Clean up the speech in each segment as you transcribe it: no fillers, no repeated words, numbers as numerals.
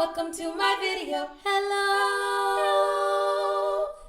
Welcome to my video. Hello.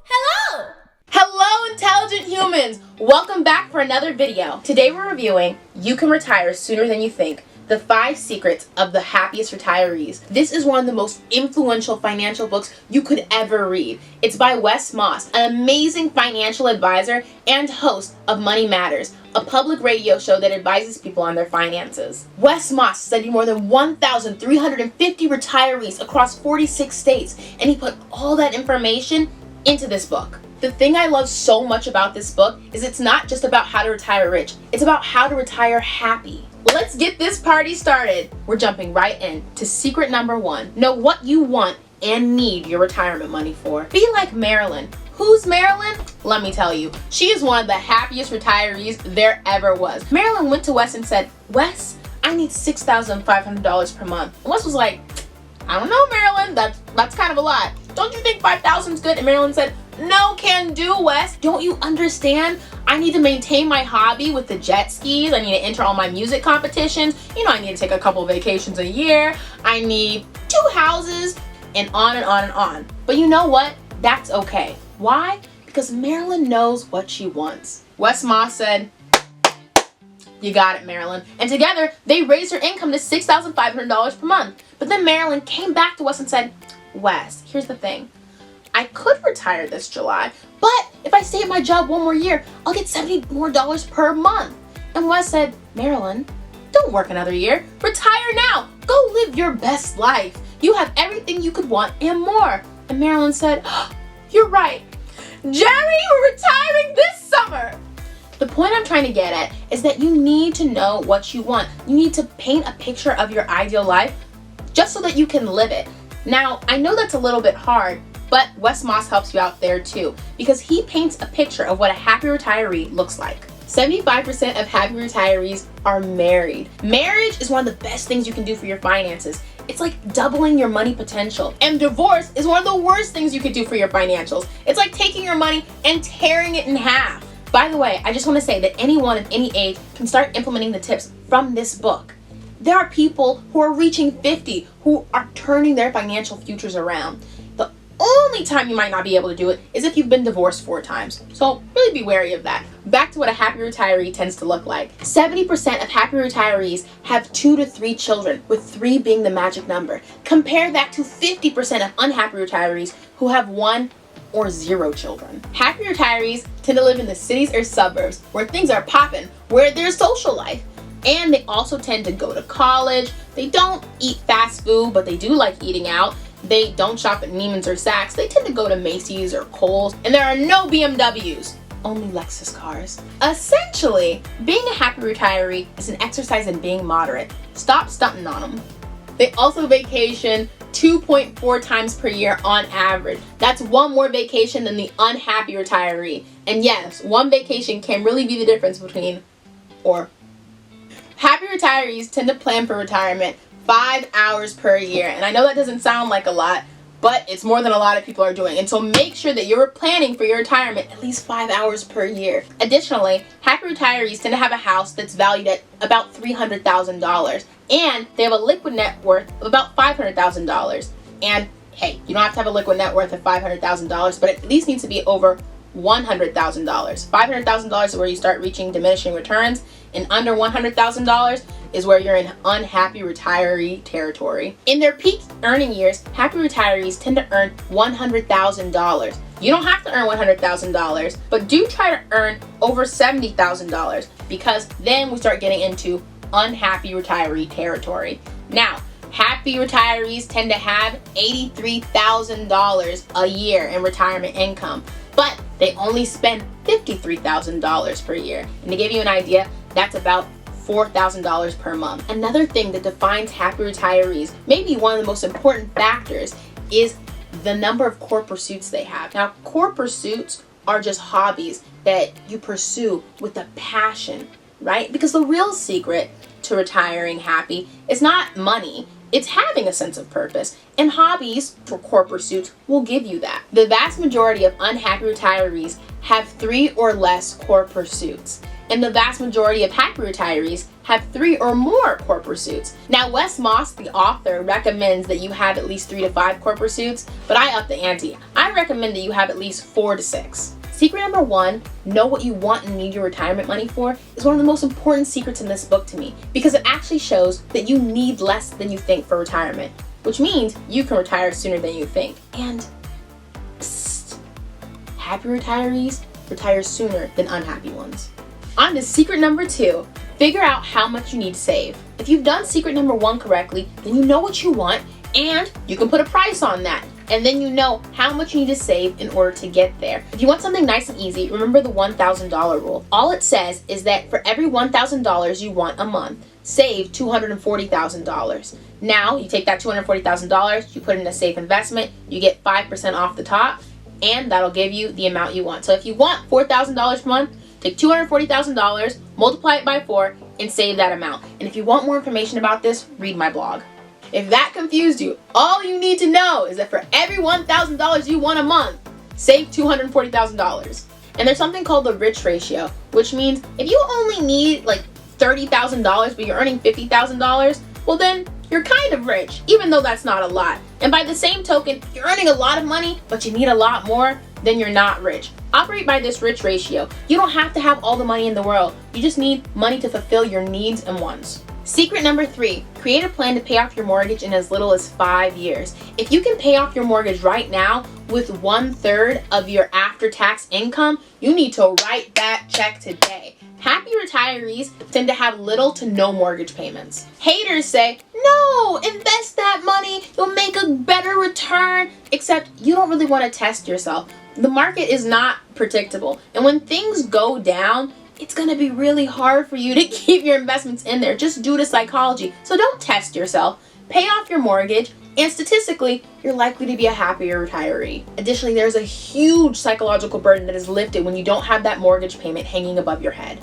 Hello. Hello, intelligent humans. Welcome back for another video. Today we're reviewing You Can Retire Sooner Than You Think, the 5 secrets of the happiest retirees. This is one of the most influential financial books you could ever read. It's by Wes Moss, an amazing financial advisor and host of Money Matters, a public radio show that advises people on their finances. Wes Moss studied more than 1,350 retirees across 46 states, and he put all that information into this book. The thing I love so much about this book is it's not just about how to retire rich, it's about how to retire happy. Let's get this party started. We're jumping right in to secret number 1. Know what you want and need your retirement money for. Be like Marilyn. Who's Marilyn? Let me tell you, she is one of the happiest retirees there ever was. Marilyn went to Wes and said, "Wes, I need $6,500 per month." And Wes was like, "I don't know, Marilyn, that's kind of a lot. Don't you think 5,000 is good?" And Marilyn said, "No can do, Wes. Don't you understand? I need to maintain my hobby with the jet skis. I need to enter all my music competitions. I need to take a couple vacations a year. I need 2 houses," and on and on and on. But you know what? That's okay. Why? Because Marilyn knows what she wants. Wes Moss said, "You got it, Marilyn." And together, they raised her income to $6,500 per month. But then Marilyn came back to Wes and said, "Wes, here's the thing. I could retire this July, but if I stay at my job one more year, I'll get $70 more per month." And Wes said, "Marilyn, don't work another year. Retire now. Go live your best life. You have everything you could want and more." And Marilyn said, "You're right. Jerry, we're retiring this summer." The point I'm trying to get at is that you need to know what you want. You need to paint a picture of your ideal life just so that you can live it. Now, I know that's a little bit hard, but Wes Moss helps you out there too, because he paints a picture of what a happy retiree looks like. 75% of happy retirees are married. Marriage is one of the best things you can do for your finances. It's like doubling your money potential. And divorce is one of the worst things you could do for your financials. It's like taking your money and tearing it in half. By the way, I just want to say that anyone of any age can start implementing the tips from this book. There are people who are reaching 50 who are turning their financial futures around. The only time you might not be able to do it is if you've been divorced 4 times. So really be wary of that. Back to what a happy retiree tends to look like. 70% of happy retirees have 2 to 3 children, with 3 being the magic number. Compare that to 50% of unhappy retirees who have 1 or 0 children. Happy retirees tend to live in the cities or suburbs where things are popping, where there's social life. And they also tend to go to college. They don't eat fast food, but they do like eating out. They don't shop at Neiman's or Saks. They tend to go to Macy's or Kohl's. And there are no BMWs, only Lexus cars. Essentially, being a happy retiree is an exercise in being moderate. Stop stunting on them. They also vacation 2.4 times per year on average. That's 1 more vacation than the unhappy retiree. And yes, 1 vacation can really be the difference between Happy retirees tend to plan for retirement 5 hours per year. And I know that doesn't sound like a lot, but it's more than a lot of people are doing. And so make sure that you're planning for your retirement at least 5 hours per year. Additionally, happy retirees tend to have a house that's valued at about $300,000. And they have a liquid net worth of about $500,000. And hey, you don't have to have a liquid net worth of $500,000, but it at least needs to be over $100,000. $500,000 is where you start reaching diminishing returns, and under $100,000 is where you're in unhappy retiree territory. In their peak earning years, happy retirees tend to earn $100,000. You don't have to earn $100,000, but do try to earn over $70,000, because then we start getting into unhappy retiree territory. Now, happy retirees tend to have $83,000 a year in retirement income, but they only spend $53,000 per year. And to give you an idea, that's about $4,000 per month. Another thing that defines happy retirees, maybe one of the most important factors, is the number of core pursuits they have. Now, core pursuits are just hobbies that you pursue with a passion, right? Because the real secret to retiring happy is not money. It's having a sense of purpose, and hobbies or core pursuits will give you that. The vast majority of unhappy retirees have 3 or less core pursuits, and the vast majority of happy retirees have 3 or more core pursuits. Now, Wes Moss, the author, recommends that you have at least 3 to 5 core pursuits, but I up the ante. I recommend that you have at least 4 to 6. Secret number 1, know what you want and need your retirement money for, is one of the most important secrets in this book to me, because it actually shows that you need less than you think for retirement, which means you can retire sooner than you think. And psst, happy retirees retire sooner than unhappy ones. On to secret number 2, figure out how much you need to save. If you've done secret number 1 correctly, then you know what you want and you can put a price on that. And then you know how much you need to save in order to get there. If you want something nice and easy, remember the $1,000 rule. All it says is that for every $1,000 you want a month, save $240,000. Now, you take that $240,000, you put it in a safe investment, you get 5% off the top, and that'll give you the amount you want. So if you want $4,000 per month, take $240,000, multiply it by 4, and save that amount. And if you want more information about this, read my blog. If that confused you, all you need to know is that for every $1,000 you want a month, save $240,000. And there's something called the rich ratio, which means if you only need like $30,000 but you're earning $50,000, well then you're kind of rich, even though that's not a lot. And by the same token, if you're earning a lot of money but you need a lot more, then you're not rich. Operate by this rich ratio. You don't have to have all the money in the world. You just need money to fulfill your needs and wants. Secret number 3, create a plan to pay off your mortgage in as little as 5 years. If you can pay off your mortgage right now with 1/3 of your after-tax income, you need to write that check today. Happy retirees tend to have little to no mortgage payments. Haters say, no, invest that money, you'll make a better return, except you don't really want to test yourself. The market is not predictable, and when things go down, it's going to be really hard for you to keep your investments in there just due to psychology. So don't test yourself. Pay off your mortgage, and statistically, you're likely to be a happier retiree. Additionally, there's a huge psychological burden that is lifted when you don't have that mortgage payment hanging above your head.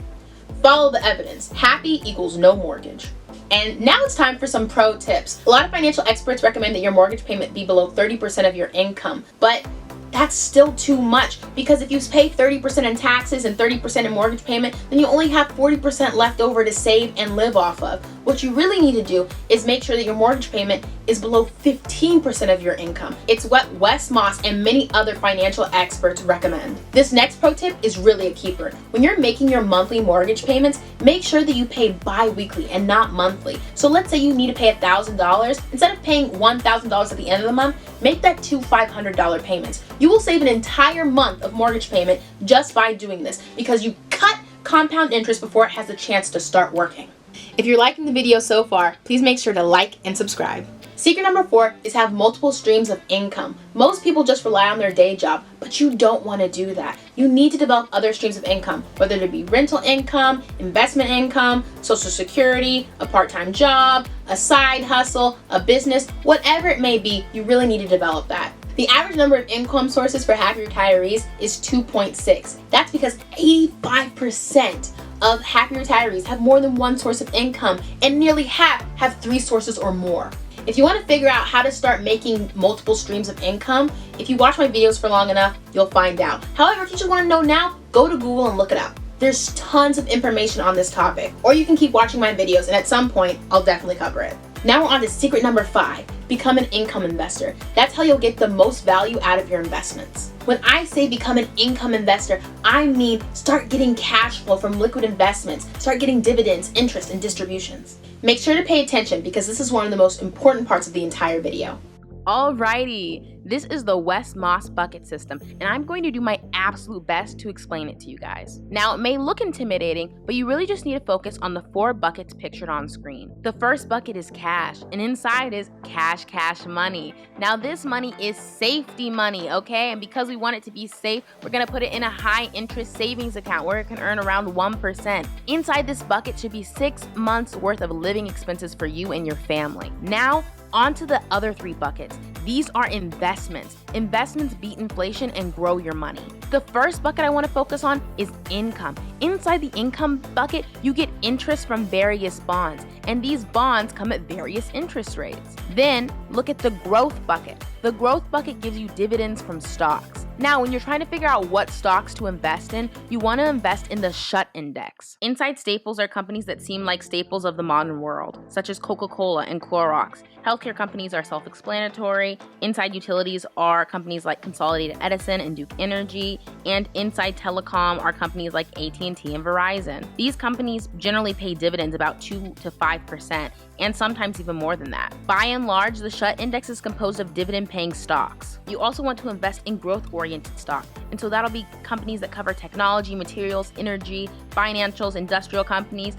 Follow the evidence. Happy equals no mortgage. And now it's time for some pro tips. A lot of financial experts recommend that your mortgage payment be below 30% of your income, but that's still too much, because if you pay 30% in taxes and 30% in mortgage payment, then you only have 40% left over to save and live off of. What you really need to do is make sure that your mortgage payment is below 15% of your income. It's what Wes Moss and many other financial experts recommend. This next pro tip is really a keeper. When you're making your monthly mortgage payments, make sure that you pay bi-weekly and not monthly. So let's say you need to pay $1,000. Instead of paying $1,000 at the end of the month, make that 2 $500 payments. You will save an entire month of mortgage payment just by doing this, because you cut compound interest before it has a chance to start working. If you're liking the video so far, please make sure to like and subscribe. Secret number 4 is have multiple streams of income. Most people just rely on their day job, but you don't want to do that. You need to develop other streams of income, whether it be rental income, investment income, social security, a part-time job, a side hustle, a business, whatever it may be, you really need to develop that. The average number of income sources for happy retirees is 2.6. That's because 85% of happy retirees have more than one source of income, and nearly half have 3 sources or more. If you want to figure out how to start making multiple streams of income, if you watch my videos for long enough, you'll find out. However, if you just want to know now, go to Google and look it up. There's tons of information on this topic, or you can keep watching my videos and at some point, I'll definitely cover it. Now we're on to secret number 5, become an income investor. That's how you'll get the most value out of your investments. When I say become an income investor, I mean start getting cash flow from liquid investments, start getting dividends, interest, and distributions. Make sure to pay attention, because this is one of the most important parts of the entire video. Alrighty, this is the Wes Moss bucket system, and I'm going to do my absolute best to explain it to you guys. Now, it may look intimidating, but you really just need to focus on the 4 buckets pictured on screen. The first bucket is cash, and inside is cash money. Now, this money is safety money, okay? And because we want it to be safe, we're gonna put it in a high interest savings account where it can earn around 1%. Inside this bucket should be 6 months worth of living expenses for you and your family. Now, on to the other 3 buckets. These are investments. Investments beat inflation and grow your money. The first bucket I want to focus on is income. Inside the income bucket, you get interest from various bonds, and these bonds come at various interest rates. Then look at the growth bucket. The growth bucket gives you dividends from stocks. Now, when you're trying to figure out what stocks to invest in, you want to invest in the SHUT Index. Inside staples are companies that seem like staples of the modern world, such as Coca-Cola and Clorox. Healthcare companies are self-explanatory. Inside utilities are companies like Consolidated Edison and Duke Energy. And inside telecom are companies like AT&T and Verizon. These companies generally pay dividends about 2 to 5%, and sometimes even more than that. By and large, the SHUT Index is composed of dividend-paying stocks. You also want to invest in growth-oriented stock, and so that'll be companies that cover technology, materials, energy, financials, industrial companies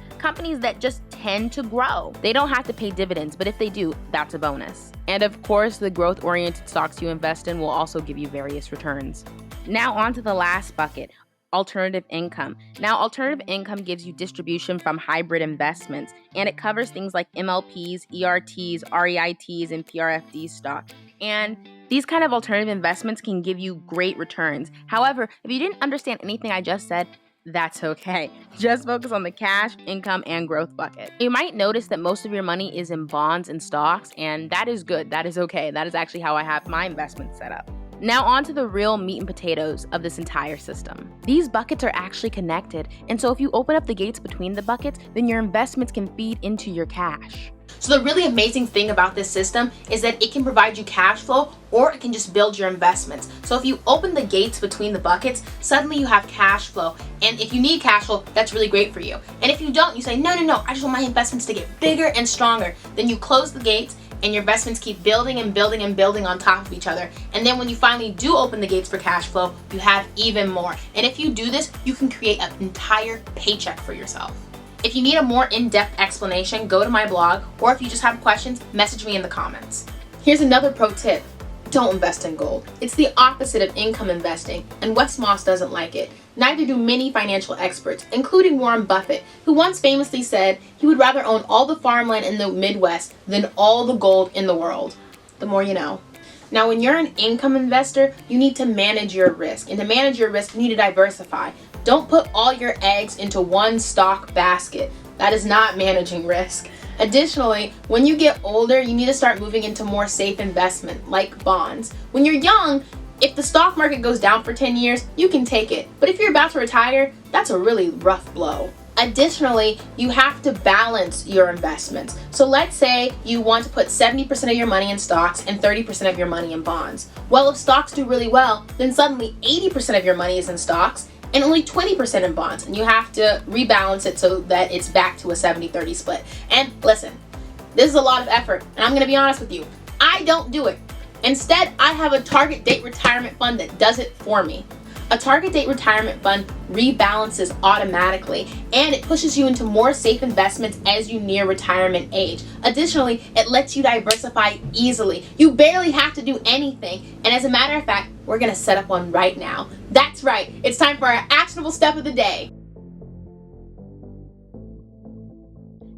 that just tend to grow. They don't have to pay dividends, but if they do, that's a bonus. And of course, the growth-oriented stocks you invest in will also give you various returns. Now on to the last bucket, alternative income. Now, alternative income gives you distribution from hybrid investments, and it covers things like MLPs, ERTs, REITs, and PRFD stock. And these kind of alternative investments can give you great returns. However, if you didn't understand anything I just said, that's okay. Just focus on the cash, income, and growth bucket. You might notice that most of your money is in bonds and stocks, and that is good. That is okay. That is actually how I have my investments set up. Now on to the real meat and potatoes of this entire system. These buckets are actually connected, and so if you open up the gates between the buckets, then your investments can feed into your cash. So the really amazing thing about this system is that it can provide you cash flow, or it can just build your investments. So if you open the gates between the buckets, suddenly you have cash flow. And if you need cash flow, that's really great for you. And if you don't, you say, no, I just want my investments to get bigger and stronger. Then you close the gates and your investments keep building and building and building on top of each other. And then when you finally do open the gates for cash flow, you have even more. And if you do this, you can create an entire paycheck for yourself. If you need a more in-depth explanation, go to my blog, or if you just have questions, message me in the comments. Here's another pro tip. Don't invest in gold. It's the opposite of income investing, and Wes Moss doesn't like it. Neither do many financial experts, including Warren Buffett, who once famously said he would rather own all the farmland in the Midwest than all the gold in the world. The more you know. Now, when you're an income investor, you need to manage your risk. And to manage your risk, you need to diversify. Don't put all your eggs into one stock basket. That is not managing risk. Additionally, when you get older, you need to start moving into more safe investment, like bonds. When you're young, if the stock market goes down for 10 years, you can take it. But if you're about to retire, that's a really rough blow. Additionally, you have to balance your investments. So let's say you want to put 70% of your money in stocks and 30% of your money in bonds. Well, if stocks do really well, then suddenly 80% of your money is in stocks and only 20% in bonds. And you have to rebalance it so that it's back to a 70-30 split. And listen, this is a lot of effort, and I'm gonna be honest with you, I don't do it. Instead, I have a target date retirement fund that does it for me. A target date retirement fund rebalances automatically, and it pushes you into more safe investments as you near retirement age. Additionally, it lets you diversify easily. You barely have to do anything, and as a matter of fact, we're gonna set up one right now. That's right, it's time for our actionable step of the day.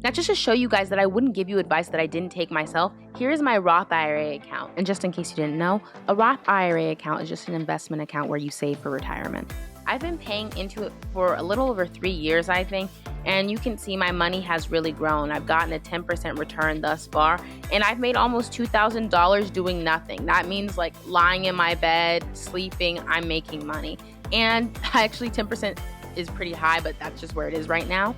Now, just to show you guys that I wouldn't give you advice that I didn't take myself, here is my Roth IRA account. And just in case you didn't know, a Roth IRA account is just an investment account where you save for retirement. I've been paying into it for a little over 3 years, I think, and you can see my money has really grown. I've gotten a 10% return thus far, and I've made almost $2,000 doing nothing. That means like lying in my bed, sleeping, I'm making money. And actually 10% is pretty high, but that's just where it is right now.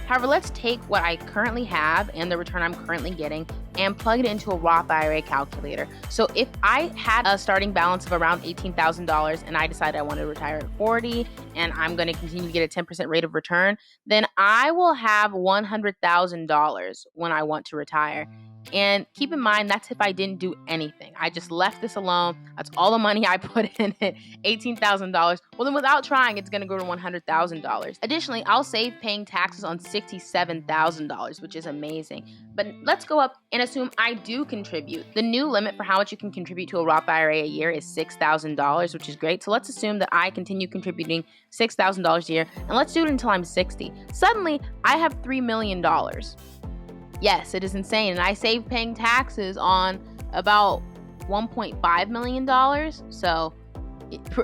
However, let's take what I currently have and the return I'm currently getting and plug it into a Roth IRA calculator. So if I had a starting balance of around $18,000 and I decided I wanted to retire at 40 and I'm going to continue to get a 10% rate of return, then I will have $100,000 when I want to retire. And keep in mind, that's if I didn't do anything. I just left this alone. That's all the money I put in it, $18,000. Well, then without trying, it's going to go to $100,000. Additionally, I'll save paying taxes on $67,000, which is amazing. But let's go up and assume I do contribute. The new limit for how much you can contribute to a Roth IRA a year is $6,000, which is great. So let's assume that I continue contributing $6,000 a year, and let's do it until I'm 60. Suddenly, I have $3 million. Yes, it is insane, and I save paying taxes on about $1.5 million, so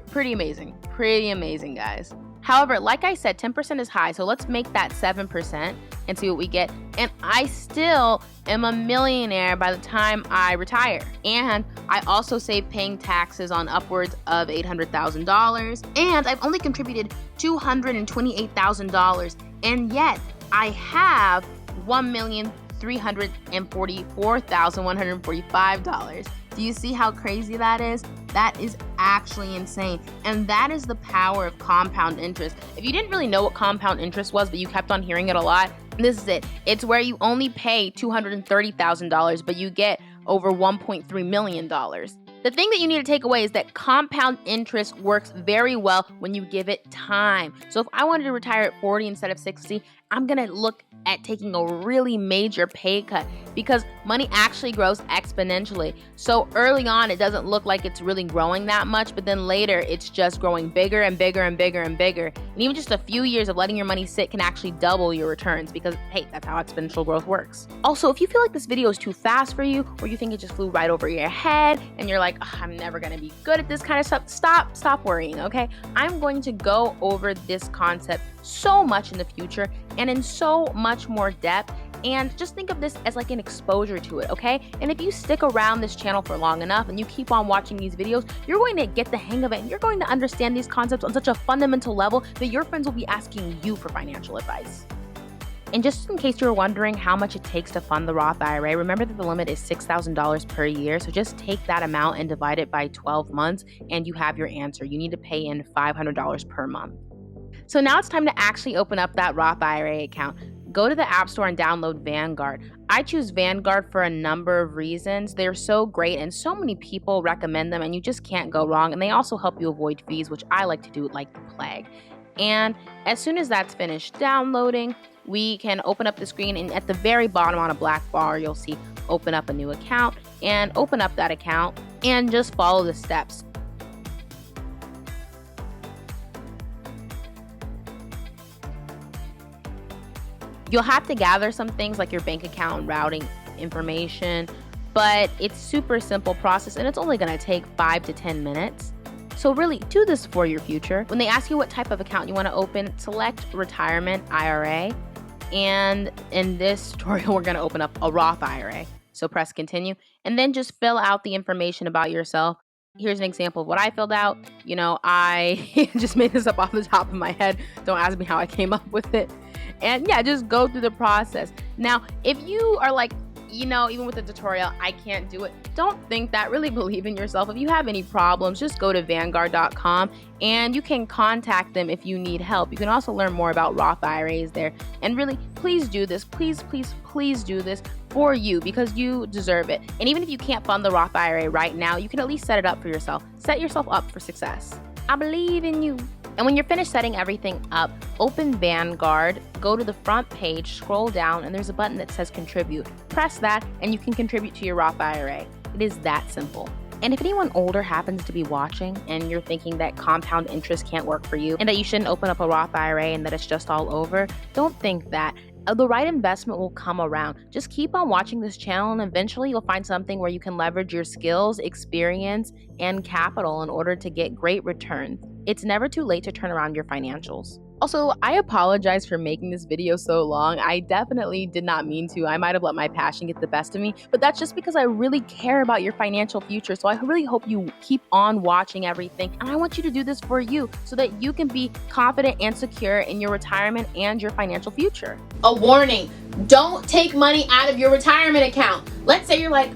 pretty amazing, guys. However, like I said, 10% is high, so let's make that 7%, and see what we get. And I still am a millionaire by the time I retire. And I also save paying taxes on upwards of $800,000. And I've only contributed $228,000. And yet I have $1,344,145. Do you see how crazy that is? That is actually insane. And that is the power of compound interest. If you didn't really know what compound interest was, but you kept on hearing it a lot, this is it. It's where you only pay $230,000, but you get over $1.3 million. The thing that you need to take away is that compound interest works very well when you give it time. So if I wanted to retire at 40 instead of 60, I'm going to look at taking a really major pay cut because money actually grows exponentially. So early on, it doesn't look like it's really growing that much, but then later it's just growing bigger and bigger and bigger and bigger. And even just a few years of letting your money sit can actually double your returns because, hey, that's how exponential growth works. Also, if you feel like this video is too fast for you or you think it just flew right over your head and you're like, I'm never going to be good at this kind of stuff, stop worrying, okay? I'm going to go over this concept so much in the future and in so much more depth, and just think of this as like an exposure to it, okay? And if you stick around this channel for long enough and you keep on watching these videos, you're going to get the hang of it and you're going to understand these concepts on such a fundamental level that your friends will be asking you for financial advice. And just in case you were wondering how much it takes to fund the Roth IRA, remember that the limit is $6,000 per year. So just take that amount and divide it by 12 months and you have your answer. You need to pay in $500 per month. So now it's time to actually open up that Roth IRA account. Go to the App Store and download Vanguard. I choose Vanguard for a number of reasons. They're so great and so many people recommend them and you just can't go wrong. And they also help you avoid fees, which I like to do like the plague. And as soon as that's finished downloading, we can open up the screen, and at the very bottom on a black bar, you'll see open up a new account, and open up that account and just follow the steps. You'll have to gather some things like your bank account and routing information, but it's super simple process and it's only going to take 5 to 10 minutes. So really do this for your future. When they ask you what type of account you want to open, select retirement IRA. And in this tutorial, we're going to open up a Roth IRA. So press continue and then just fill out the information about yourself. Here's an example of what I filled out. You know, I just made this up off the top of my head. Don't ask me how I came up with it. And yeah, just go through the process. Now, if you are like, you know, even with the tutorial, I can't do it. Don't think that. Really believe in yourself. If you have any problems, just go to Vanguard.com and you can contact them if you need help. You can also learn more about Roth IRAs there. And really, please do this. Please do this for you because you deserve it. And even if you can't fund the Roth IRA right now, you can at least set it up for yourself. Set yourself up for success. I believe in you. And when you're finished setting everything up, open Vanguard, go to the front page, scroll down, and there's a button that says contribute. Press that and you can contribute to your Roth IRA. It is that simple. And if anyone older happens to be watching and you're thinking that compound interest can't work for you and that you shouldn't open up a Roth IRA and that it's just all over, don't think that. The right investment will come around. Just keep on watching this channel and eventually you'll find something where you can leverage your skills, experience, and capital in order to get great returns. It's never too late to turn around your financials. Also, I apologize for making this video so long. I definitely did not mean to. I might have let my passion get the best of me, but that's just because I really care about your financial future. So I really hope you keep on watching everything. And I want you to do this for you so that you can be confident and secure in your retirement and your financial future. A warning, don't take money out of your retirement account. Let's say you're like,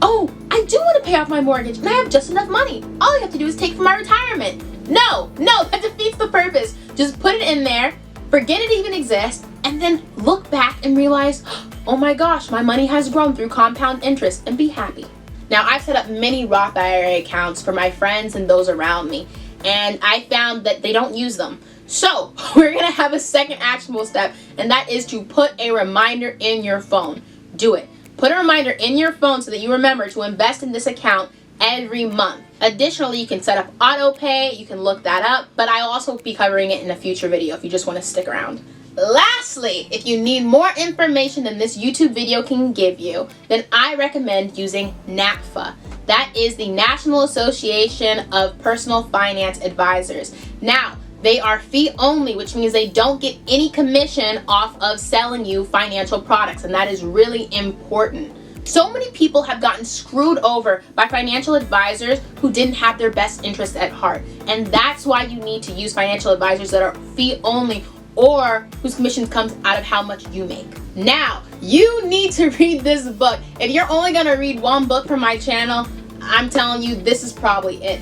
oh, I do want to pay off my mortgage and I have just enough money. All I have to do is take from my retirement. No, that defeats the purpose. Just put it in there, forget it even exists, and then look back and realize, oh my gosh, my money has grown through compound interest, and be happy. Now, I've set up many Roth IRA accounts for my friends and those around me, and I found that they don't use them. So we're gonna have a second actionable step, and that is to put a reminder in your phone. Do it. Put a reminder in your phone so that you remember to invest in this account every month. Additionally, you can set up auto pay. You can look that up, but I'll also be covering it in a future video if you just want to stick around. Lastly, if you need more information than this YouTube video can give you, then I recommend using NAPFA. That is the National Association of Personal Finance Advisors. Now, They are fee only, which means they don't get any commission off of selling you financial products, and that is really important. So many people have gotten screwed over by financial advisors who didn't have their best interests at heart. And that's why you need to use financial advisors that are fee only or whose commission comes out of how much you make. Now, you need to read this book. If you're only gonna read one book from my channel, I'm telling you, this is probably it.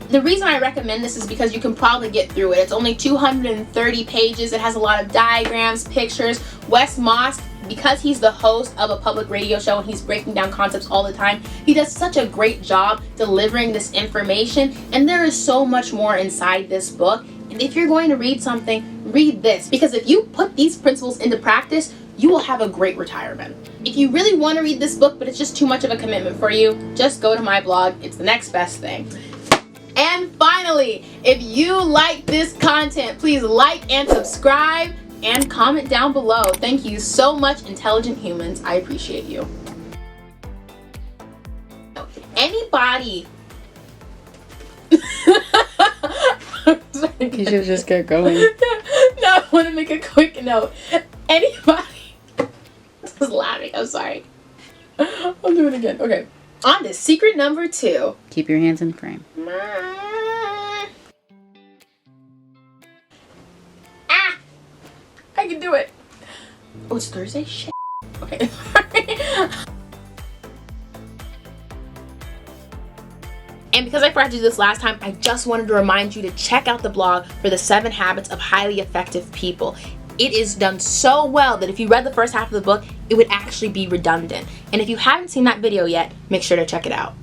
The reason I recommend this is because you can probably get through it. It's only 230 pages. It has a lot of diagrams, pictures. Wes Moss, because he's the host of a public radio show and he's breaking down concepts all the time, he does such a great job delivering this information, and there is so much more inside this book. And if you're going to read something, read this, because if you put these principles into practice, you will have a great retirement. If you really want to read this book but it's just too much of a commitment for you, just go to my blog. It's the next best thing. And finally, if you like this content, please like and subscribe and comment down below. Thank you so much, intelligent humans. I appreciate you. Anybody You should just get going. No, I want to make a quick note. Anybody was laughing. I'm sorry. I'll do it again. Okay. On to secret number 2. Keep your hands in frame. Ah! I can do it. Oh, it's Thursday? Shit. Okay. And because I forgot to do this last time, I just wanted to remind you to check out the blog for the 7 habits of highly effective people. It is done so well that if you read the first half of the book, it would actually be redundant. And if you haven't seen that video yet, make sure to check it out.